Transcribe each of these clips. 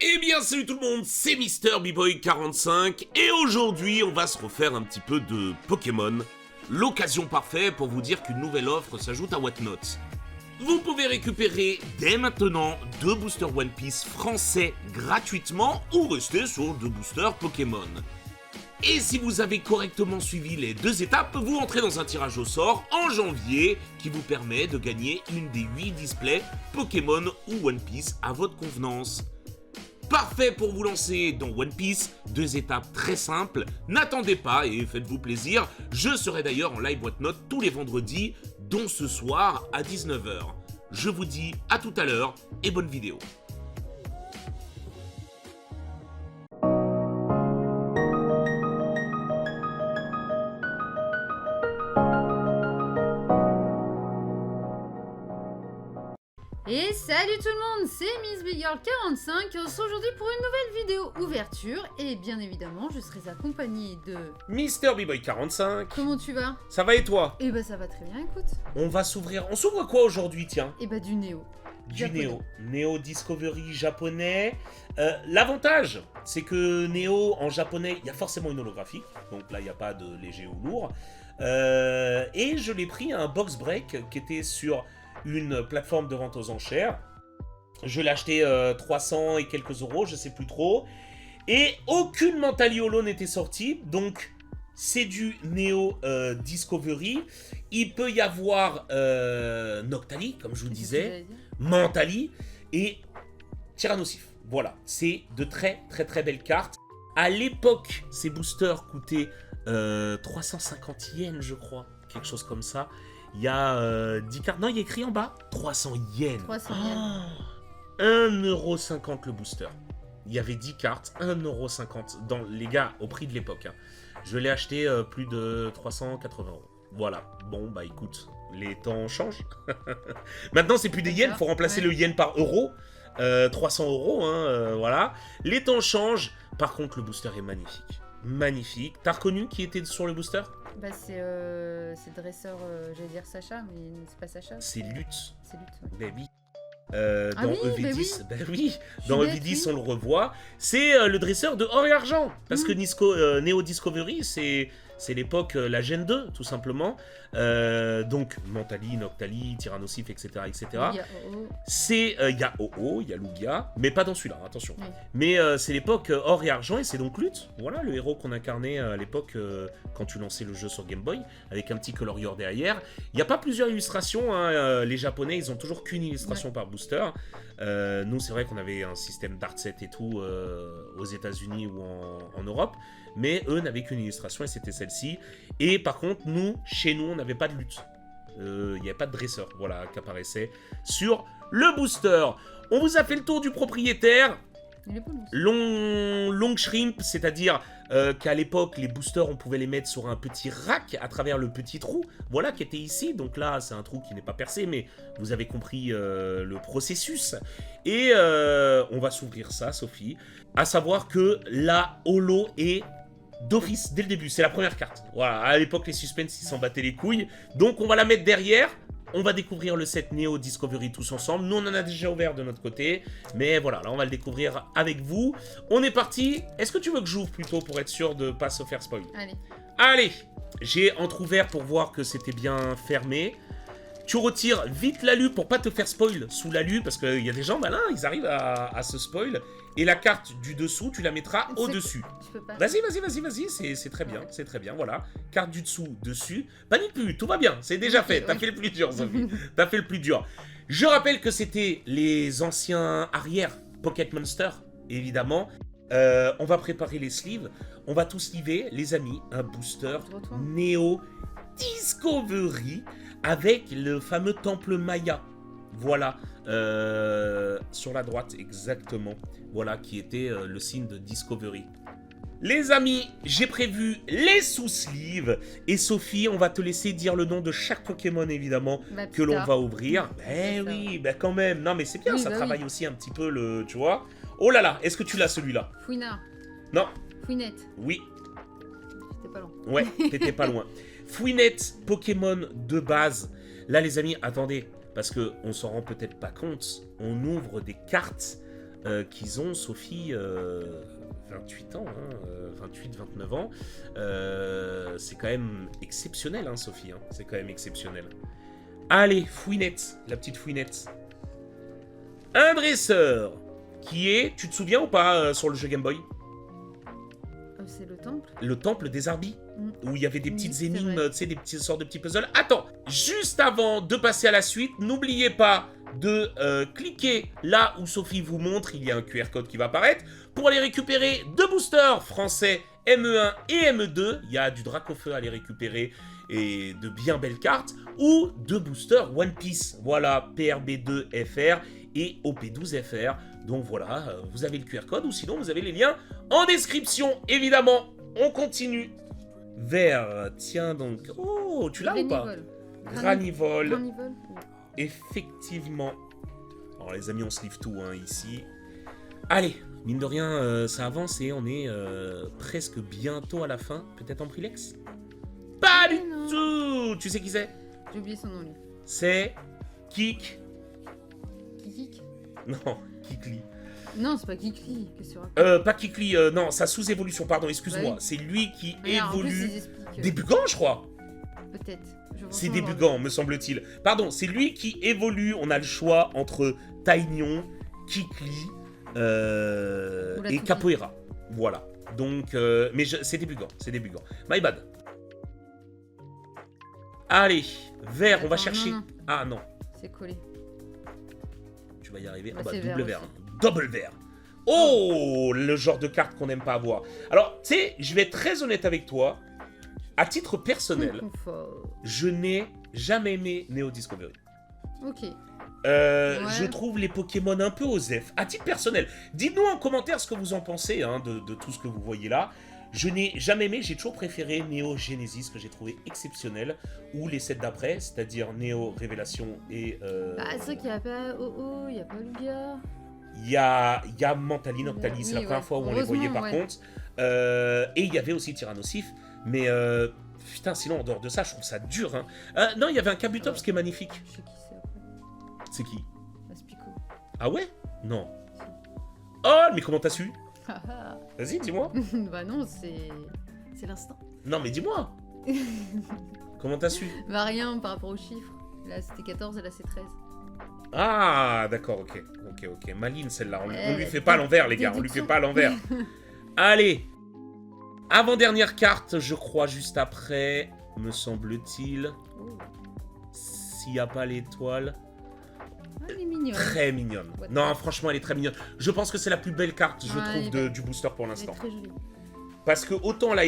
Eh bien salut tout le monde, c'est MrBboy45 et aujourd'hui on va se refaire un petit peu de Pokémon. L'occasion parfaite pour vous dire qu'une nouvelle offre s'ajoute à Whatnot. Vous pouvez récupérer dès maintenant 2 boosters One Piece français gratuitement ou rester sur 2 boosters Pokémon. Et si vous avez correctement suivi les 2 étapes, vous entrez dans un tirage au sort en janvier qui vous permet de gagner une des 8 displays Pokémon ou One Piece à votre convenance. Parfait pour vous lancer dans One Piece, 2 étapes très simples, n'attendez pas et faites-vous plaisir, je serai d'ailleurs en live Whatnot tous les vendredis, dont ce soir à 19 h. Je vous dis à tout à l'heure et bonne vidéo. Et salut tout le monde, c'est MrBgirl45, on se retrouve aujourd'hui pour une nouvelle vidéo ouverture et bien évidemment je serai accompagnée de... MrBboy45. Comment tu vas? Ça va et toi? Eh bah ça va très bien, écoute. On va s'ouvrir, on s'ouvre quoi aujourd'hui tiens? Eh bah du Néo. Du Japonais. Néo. Néo Discovery japonais. L'avantage, c'est que Néo en japonais, il y a forcément une holographique, donc là il n'y a pas de léger ou lourd. Et je l'ai pris à un box break qui était sur une plateforme de vente aux enchères. Je l'ai acheté 300 et quelques euros, je sais plus trop. Et aucune Mentally Holo n'était sortie, donc c'est du Neo Discovery. Il peut y avoir Noctali, comme je vous disais, Mentally et Tyrannosif. Voilà, c'est de très très très belles cartes. À l'époque, ces boosters coûtaient 350 yens, je crois, quelque chose comme ça. Il y a 10 cartes. Non, il y a écrit en bas 300 yens. 300 yens. 1,50€ le booster. Il y avait 10 cartes, 1,50€ dans les gars, au prix de l'époque. Hein. Je l'ai acheté plus de 380 €. Voilà. Bon, bah écoute, les temps changent. Maintenant, c'est plus des yens, il faut remplacer le yen par euro. 300 €, hein, voilà. Les temps changent. Par contre, le booster est magnifique. Magnifique. T'as reconnu qui était sur le booster? Bah c'est dresseur, j'allais dire Sacha, mais c'est pas Sacha. C'est Lutz. C'est Lutte, Ben oui. Ah Dans oui, EV10, bah ben oui, Je dans suis bête, EV10 oui. on le revoit. C'est le dresseur de Or et Argent. Parce que Neo Discovery, c'est l'époque, la Gen 2, tout simplement. Donc, Mentally, Noctali, Tyrannosif, etc. etc. Il y a OO. C'est, il y a OO, il y a Lugia, mais pas dans celui-là, attention. Oui. Mais c'est l'époque Or et Argent, et c'est donc Lutz. Voilà, le héros qu'on incarnait à l'époque quand tu lançais le jeu sur Game Boy, avec un petit colorieur derrière. Il n'y a pas plusieurs illustrations, hein, les Japonais, ils ont toujours qu'une illustration par booster. Nous, c'est vrai qu'on avait un système d'art set et tout aux États-Unis ou en Europe, mais eux n'avaient qu'une illustration et c'était celle-ci. Et par contre, nous, chez nous, on n'avait pas de lutte. Il n'y avait pas de dresseur, voilà, qui apparaissait sur le booster. On vous a fait le tour du propriétaire. Il est pas bon. Long shrimp, c'est-à-dire qu'à l'époque, les boosters, on pouvait les mettre sur un petit rack à travers le petit trou, voilà, qui était ici. Donc là, c'est un trou qui n'est pas percé, mais vous avez compris le processus. Et on va s'ouvrir ça, Sophie. À savoir que la holo est d'office dès le début, c'est la première carte. Voilà, à l'époque, les suspens, ils s'en battaient les couilles. Donc on va la mettre derrière. On va découvrir le set Neo Discovery tous ensemble. Nous, on en a déjà ouvert de notre côté. Mais voilà, là, on va le découvrir avec vous. On est parti. Est-ce que tu veux que j'ouvre plutôt pour être sûr de ne pas se faire spoil? Allez. Allez, j'ai entrouvert pour voir que c'était bien fermé. Tu retires vite l'alu pour pas te faire spoil sous l'alu. Parce qu'il y a des gens malins, ils arrivent à se spoil. Et la carte du dessous, tu la mettras au-dessus. Je peux pas. Vas-y, c'est très bien, voilà. Carte du dessous, dessus. Panique plus, tout va bien, c'est déjà fait. T'as fait le plus dur, Sophie. T'as fait le plus dur. Je rappelle que c'était les anciens arrières Pocket Monster, évidemment. On va préparer les sleeves. On va tous liver, les amis, un booster Neo Discovery avec le fameux temple Maya. Voilà, sur la droite, exactement. Voilà, qui était le signe de Discovery. Les amis, j'ai prévu les sous-sleeves. Et Sophie, on va te laisser dire le nom de chaque Pokémon, évidemment, que l'on va ouvrir. Eh oui, bah quand même. Non, mais c'est bien, Oui, ça bah travaille aussi un petit peu le... Tu vois. Oh là là, est-ce que tu l'as, celui-là? Fouinard. Non. Fouinette. Oui. J'étais pas loin. Ouais, t'étais pas loin. Fouinette, Pokémon de base. Là, les amis, attendez. Parce qu'on s'en rend peut-être pas compte. On ouvre des cartes qu'ils ont, Sophie, 28 ans, hein, 28-29 ans. C'est quand même exceptionnel, hein, Sophie. Hein, c'est quand même exceptionnel. Allez, Fouinette, la petite Fouinette. Un dresseur qui est, tu te souviens ou pas, sur le jeu Game Boy? C'est le temple. Le temple des Arbis, où il y avait des petites c'est énigmes, vrai. tu sais, des petites sortes de petits puzzles. Attends, juste avant de passer à la suite, n'oubliez pas de cliquer là où Sophie vous montre, il y a un QR code qui va apparaître, pour aller récupérer 2 boosters français ME1 et ME2. Il y a du Dracofeu à aller récupérer et de bien belles cartes, ou 2 boosters One Piece. Voilà, PRB2FR et OP12FR. Donc voilà, vous avez le QR code, ou sinon vous avez les liens en description, évidemment. On continue. Vert, tiens donc. Oh, tu l'as ou pas? Granivol. Granivol. Effectivement. Alors les amis, on se livre tout hein, ici. Allez, mine de rien, ça avance et on est presque bientôt à la fin. Peut-être en Prilex? Pas du tout. Tu sais qui c'est? J'ai oublié son nom, lui. C'est Kik. Kikik? Non, Kikli. Non, c'est pas Kikli. Qu'est-ce que tu racontes? Pas Kikli, non, sa sous-évolution, pardon, excuse-moi. Ouais. C'est lui qui Regarde, en plus, évolue. ils expliquent, Débugant, je crois. Peut-être. C'est Débugant, me semble-t-il. Pardon, c'est lui qui évolue. On a le choix entre Taignon, Kikli et Capoeira. Voilà. Donc, c'est Débugant, c'est Débugant. My bad. Allez, vert, on va chercher. Non. Ah non, C'est collé. tu vas y arriver. Bah, Ah bah, c'est double vert vert. Double vert. Oh, le genre de carte qu'on n'aime pas avoir. Alors, tu sais, je vais être très honnête avec toi. À titre personnel, Confort. je n'ai jamais aimé Neo Discovery. Ok. Je trouve les Pokémon un peu osef. À titre personnel, dites-nous en commentaire ce que vous en pensez hein, de tout ce que vous voyez là. Je n'ai jamais aimé, j'ai toujours préféré Neo Genesis, que j'ai trouvé exceptionnel, ou les sets d'après, c'est-à-dire Neo Révélation et... Bah, c'est vrai qu'il n'y a pas Oh, il n'y a pas Lugia. Il y a Mentali, Noctali, Oui, c'est la première fois où on les heureusement, voyait par ouais. contre. Et il y avait aussi Tyrannosif, mais putain, sinon en dehors de ça, je trouve ça dur. Hein. Non, il y avait un Kabutops qui est magnifique. Je sais qui c'est après. C'est qui? Aspico. Ah ouais? Non. Oh, mais comment t'as su? Haha. Vas-y, dis-moi. Bah non, c'est l'instant. Non, mais dis-moi. Comment t'as su? Bah rien par rapport aux chiffres. Là c'était 14 et là c'est 13. Ah, d'accord, ok. Ok. Maline, celle-là. On lui fait pas à l'envers, les gars. On lui fait pas à l'envers. Allez. Avant-dernière carte, je crois, juste après, me semble-t-il. Oh. S'il n'y a pas l'étoile. Ah, elle est mignonne. Très mignonne. What Non, franchement, elle est très mignonne. Je pense que c'est la plus belle carte, je Ouais, trouve, elle est du booster pour Elle est l'instant. très jolie. Parce que autant la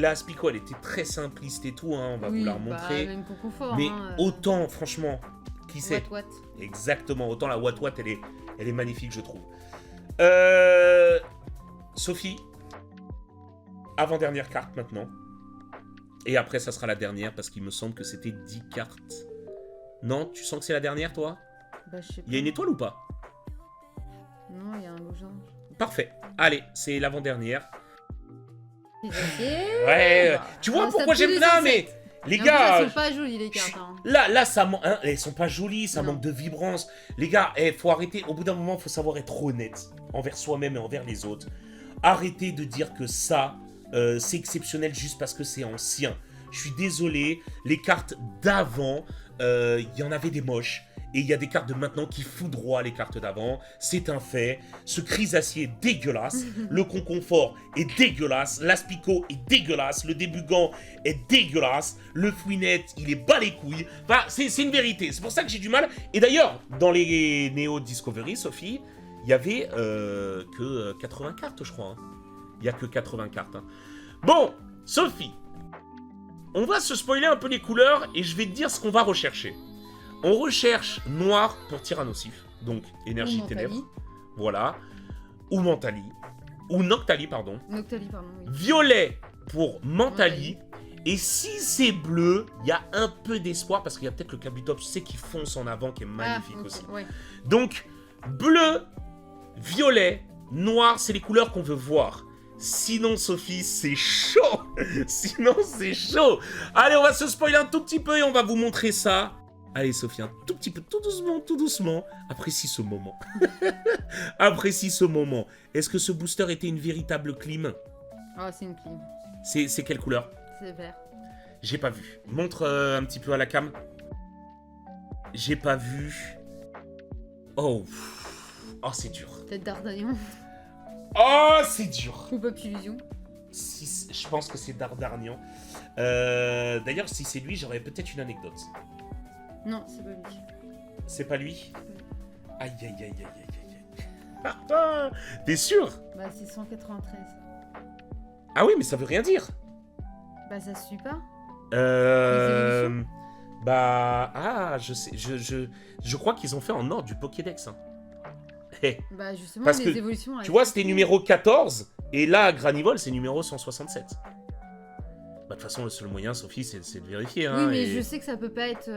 Aspico, elle était très simpliste et tout, hein, on va vous la remontrer. Même pour confort. Mais hein, autant, franchement, qui sait? What. Exactement, autant la Watt, elle est magnifique, je trouve. Sophie, avant-dernière carte maintenant. Et après, ça sera la dernière, parce qu'il me semble que c'était 10 cartes. Non, tu sens que c'est la dernière, toi? Bah je sais pas. Il y a une étoile ou pas? Non, il y a un losange. Parfait. Allez, c'est l'avant-dernière. Ouais, tu vois pourquoi j'aime bien, mais... Les en gars, plus, elles sont pas jolies les cartes. Hein. là, ça manque. Hein, elles sont pas jolies, ça Non. manque de vibrance. Les gars, faut arrêter. Au bout d'un moment, faut savoir être honnête envers soi-même et envers les autres. Arrêtez de dire que ça, c'est exceptionnel juste parce que c'est ancien. Je suis désolé, les cartes d'avant, il y en avait des moches. Et il y a des cartes de maintenant qui foudroient les cartes d'avant. C'est un fait. Ce Crisacier est dégueulasse. Le Conconfort est dégueulasse. L'Aspico est dégueulasse. Le Débugant est dégueulasse. Le Fouinette, il est bas les couilles. Enfin, c'est une vérité. C'est pour ça que j'ai du mal. Et d'ailleurs, dans les Neo Discovery, Sophie, il y avait que 80 cartes, je crois. Hein. Il n'y a que 80 cartes. Hein. Bon, Sophie, on va se spoiler un peu les couleurs et je vais te dire ce qu'on va rechercher. On recherche noir pour Tyrannosif, donc énergie Ou ténèbres. Mentali. Voilà. Ou Mentali. Ou Noctali, pardon. Noctali, pardon. Oui. Violet pour Mentali. Et si c'est bleu, il y a un peu d'espoir parce qu'il y a peut-être le Kabutops, tu sais, qui fonce en avant, qui est magnifique ok, aussi. Ouais. Donc, bleu, violet, noir, c'est les couleurs qu'on veut voir. Sinon, Sophie, c'est chaud. Sinon, c'est chaud. Allez, on va se spoiler un tout petit peu et on va vous montrer ça. Allez Sophie, un tout petit peu, tout doucement, apprécie ce moment. Apprécie ce moment. Est-ce que ce booster était une véritable clim? Oh, c'est une clim. C'est quelle couleur? C'est vert. J'ai pas vu. Montre un petit peu à la cam. J'ai pas vu. Oh. Oh, c'est dur. Peut-être Dardanion. Oh, c'est dur. Ou Pop Illusion. Si, je pense que c'est Dardarnian. D'ailleurs, si c'est lui, j'aurais peut-être une anecdote. Non, c'est pas lui. C'est pas lui? Aïe, aïe, aïe, aïe, aïe, aïe. T'es sûr? Bah, c'est 193. Ah oui, mais ça veut rien dire. Bah, ça se suit pas. Bah... Ah, je sais. Je crois qu'ils ont fait en ordre du Pokédex. Hein. Bah, justement, Parce les que, évolutions... tu vois, c'était numéro 14, et là, à Granivol, c'est numéro 167. Bah, de toute façon, le seul moyen, Sophie, c'est de vérifier. Hein, oui, mais et... je sais que ça peut pas être...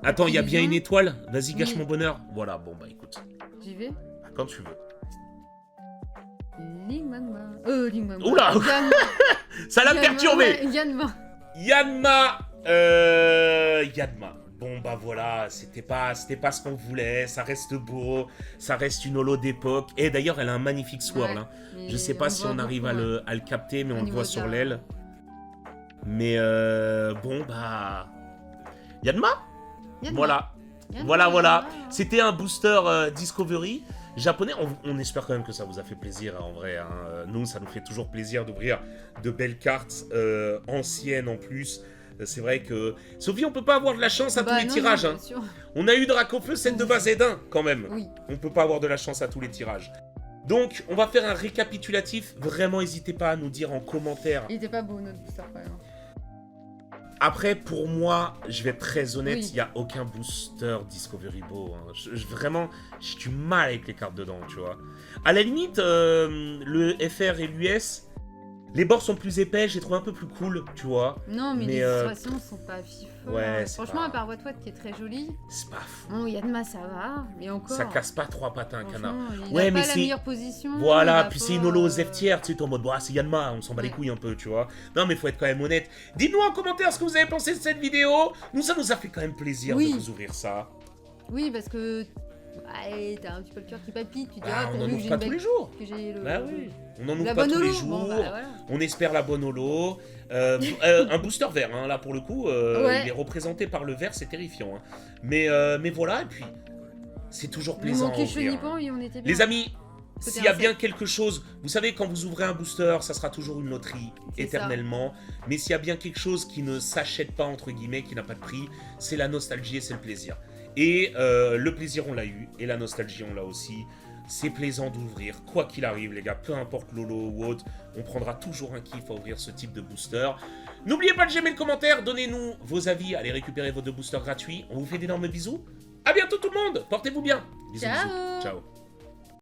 Attends, il y a bien une étoile. Vas-y, gâche Oui. mon bonheur. Voilà, bon, bah, écoute. J'y vais. Bah, quand tu veux. Lingmangma. Lingmangma. Oula Ça l'a perturbé. Yanma. Yanma. Bon, bah voilà, c'était pas ce qu'on voulait, ça reste beau, ça reste une holo d'époque. Et d'ailleurs, elle a un magnifique swirl. Ouais, hein. Je sais pas si on arrive à le capter, mais on le voit sur l'aile. Mais bon, bah... Yanma. Voilà. Voilà. C'était un booster Discovery japonais. On espère quand même que ça vous a fait plaisir, hein, en vrai. Hein. Nous, ça nous fait toujours plaisir d'ouvrir de belles cartes anciennes en plus. C'est vrai que... Sophie, on peut pas avoir de la chance à tous les tirages. Non, hein. On a eu Dracofeu, set de base et d'un, quand même. Oui. On peut pas avoir de la chance à tous les tirages. Donc, on va faire un récapitulatif. Vraiment, n'hésitez pas à nous dire en commentaire. Il était pas beau, notre booster, quand même. Après, pour moi, je vais être très honnête, Oui. il n'y a aucun booster Discovery beau. Hein. Vraiment, j'ai du mal avec les cartes dedans, tu vois. À la limite, le FR et l'US, les bords sont plus épais, j'ai trouvé un peu plus cool, tu vois. Non, mais les illustrations sont pas fifeuses. Ouais, franchement, pas... à part Watwat qui est très jolie. C'est pas fou. Bon, Yanma, ça va, mais encore. Ça casse pas trois pattes à un canard. Il Ouais, a mais pas la c'est... meilleure position. Voilà, puis c'est une holo ZF tiers, tu sais, t'es en mode, bah, c'est Yanma, on s'en bat les Ouais. couilles un peu, tu vois. Non, mais faut être quand même honnête. Dites-nous en commentaire ce que vous avez pensé de cette vidéo. Nous, ça nous a fait quand même plaisir Oui. de vous ouvrir ça. Oui, parce que. Ouais, t'as un petit peu le cœur qui palpite. Tu dis, Ah, ah, on t'as en vu que ouvre j'ai pas une tous les belle. jours. Que j'ai le. Bah oui, on en ouvre La pas bonne tous les holo. jours. Bon, bah, voilà. On espère la bonne holo. Un booster vert, hein, là pour le coup, Ouais. il est représenté par le vert, c'est terrifiant. Hein. Mais voilà, et puis c'est toujours Nous plaisant à manquait ouvrir. Chenipan et on était bien. Les amis, Côté s'il y a insecte. bien quelque chose, vous savez, quand vous ouvrez un booster, ça sera toujours une loterie, C'est éternellement. Mais s'il y a bien quelque chose qui ne s'achète pas, entre guillemets, qui n'a pas de prix, c'est la nostalgie et c'est le plaisir. Et le plaisir, on l'a eu, et la nostalgie, on l'a aussi. C'est plaisant d'ouvrir, quoi qu'il arrive, les gars, peu importe Lolo ou autre, on prendra toujours un kiff à ouvrir ce type de booster. N'oubliez pas de j'aimer le commentaire, donnez-nous vos avis, allez récupérer vos 2 boosters gratuits. On vous fait d'énormes bisous. À bientôt tout le monde, portez-vous bien. Bisous, Ciao. bisous. Ciao.